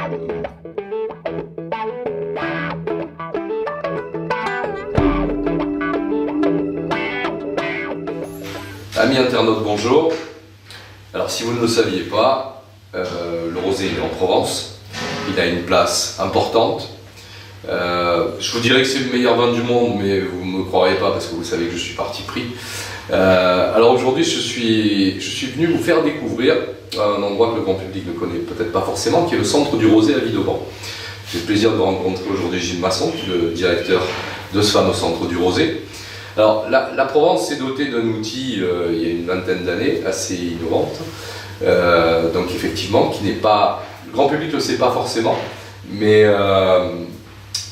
Amis internautes, bonjour. Alors si vous ne le saviez pas, le rosé est en Provence. Il a une place importante. Je vous dirais que c'est le meilleur vin du monde, mais vous ne me croirez pas parce que vous savez que je suis parti pris. Alors aujourd'hui, je suis venu vous faire découvrir un endroit que le grand public ne connaît peut-être pas forcément, qui est le centre du rosé à Villeauban. J'ai le plaisir de rencontrer aujourd'hui Gilles Masson, le directeur de ce fameux centre du rosé. Alors la Provence s'est dotée d'un outil il y a une vingtaine d'années assez innovante, donc effectivement qui n'est pas, le grand public ne le sait pas forcément, mais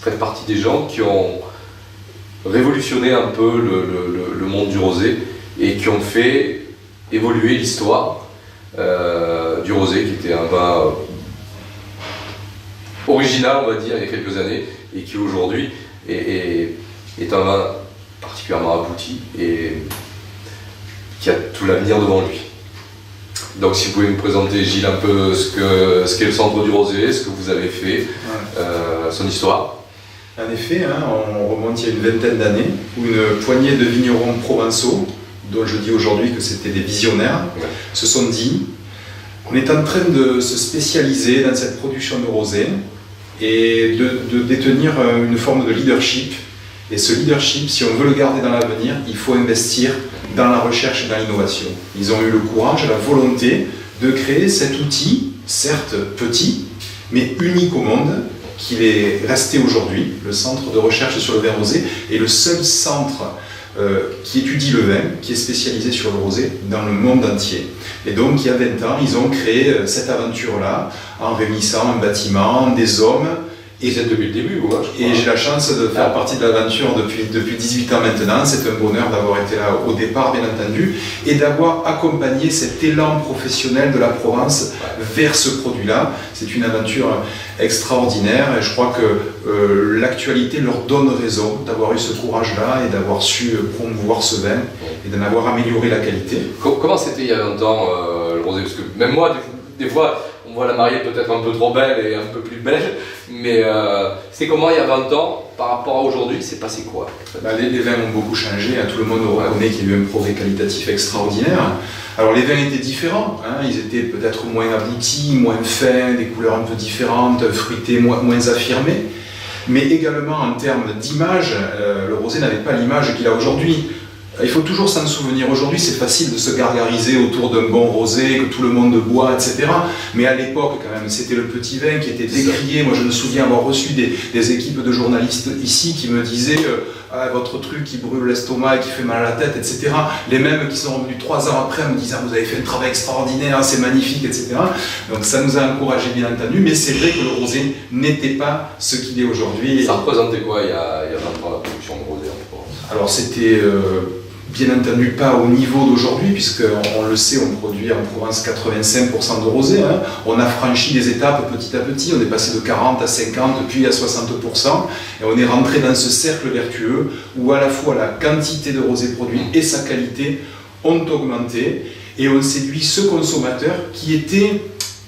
faites partie des gens qui ont révolutionné un peu le monde du rosé et qui ont fait évoluer l'histoire du rosé, qui était un vin original, on va dire, il y a quelques années, et qui aujourd'hui est un vin particulièrement abouti et qui a tout l'avenir devant lui. Donc si vous pouvez me présenter, Gilles, un peu ce qu'est le centre du rosé, ce que vous avez fait, son histoire. En effet, on remonte il y a une vingtaine d'années, où une poignée de vignerons provençaux, dont je dis aujourd'hui que c'était des visionnaires, se sont dit qu'on est en train de se spécialiser dans cette production de rosé et de détenir une forme de leadership. Et ce leadership, si on veut le garder dans l'avenir, il faut investir dans la recherche et dans l'innovation. Ils ont eu le courage, la volonté de créer cet outil, certes petit, mais unique au monde, qu'il est resté aujourd'hui. Le centre de recherche sur le vin rosé est le seul centre qui étudie le vin, qui est spécialisé sur le rosé dans le monde entier. Et donc, il y a 20 ans, ils ont créé cette aventure-là en réunissant un bâtiment, des hommes. Et c'est depuis le début, quoi. Et j'ai la chance de faire partie de l'aventure depuis 18 ans maintenant. C'est un bonheur d'avoir été là au départ, bien entendu, et d'avoir accompagné cet élan professionnel de la Provence vers ce produit-là. C'est une aventure extraordinaire et je crois que l'actualité leur donne raison d'avoir eu ce courage-là et d'avoir su promouvoir ce vin et d'en avoir amélioré la qualité. Comment c'était il y a 20 ans, le rosé? Parce que même moi, des fois, on voit la mariée peut-être un peu trop belle et un peu plus belle, mais c'est comment il y a 20 ans par rapport à aujourd'hui, c'est passé quoi? Les vins ont beaucoup changé, tout le monde reconnaît qu'il y a eu un progrès qualitatif extraordinaire. Alors les vins étaient différents, ils étaient peut-être moins aboutis, moins fins, des couleurs un peu différentes, fruités moins affirmés, mais également en termes d'image, le rosé n'avait pas l'image qu'il a aujourd'hui. Il faut toujours s'en souvenir. Aujourd'hui, c'est facile de se gargariser autour d'un bon rosé, que tout le monde boit, etc. Mais à l'époque, quand même, c'était le petit vin qui était décrié. Moi, je me souviens avoir reçu des équipes de journalistes ici qui me disaient votre truc qui brûle l'estomac et qui fait mal à la tête, etc. Les mêmes qui sont revenus 3 ans après me disent vous avez fait un travail extraordinaire, c'est magnifique, etc. Donc ça nous a encouragés, bien entendu. Mais c'est vrai que le rosé n'était pas ce qu'il est aujourd'hui. Ça représentait quoi il y a 20 ans la production de rosé en Provence? Alors c'était bien entendu pas au niveau d'aujourd'hui, puisqu'on le sait, on produit en Provence 85% de rosé. On a franchi des étapes petit à petit, on est passé de 40 à 50, puis à 60%, et on est rentré dans ce cercle vertueux où à la fois la quantité de rosé produit et sa qualité ont augmenté, et on séduit ce consommateur qui était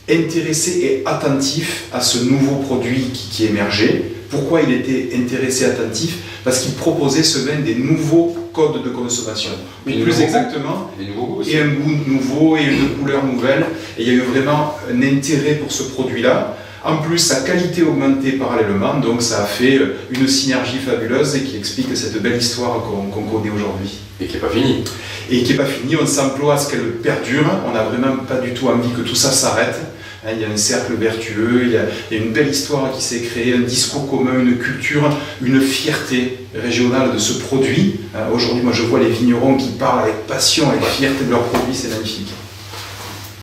intéressé et attentif à ce nouveau produit qui émergeait. Pourquoi il était intéressé et attentif? Parce qu'il proposait ce vin des nouveaux codes de consommation. Et plus exactement, et un goût nouveau et une couleur nouvelle. Et il y a eu vraiment un intérêt pour ce produit-là. En plus, sa qualité augmentait parallèlement, donc ça a fait une synergie fabuleuse et qui explique cette belle histoire qu'on connaît aujourd'hui. Et qui n'est pas finie. Et qui n'est pas finie, on s'emploie à ce qu'elle perdure. On n'a vraiment pas du tout envie que tout ça s'arrête. Il y a un cercle vertueux, il y a une belle histoire qui s'est créée, un discours commun, une culture, une fierté régionale de ce produit. Aujourd'hui, moi je vois les vignerons qui parlent avec passion et fierté de leur produit, c'est magnifique.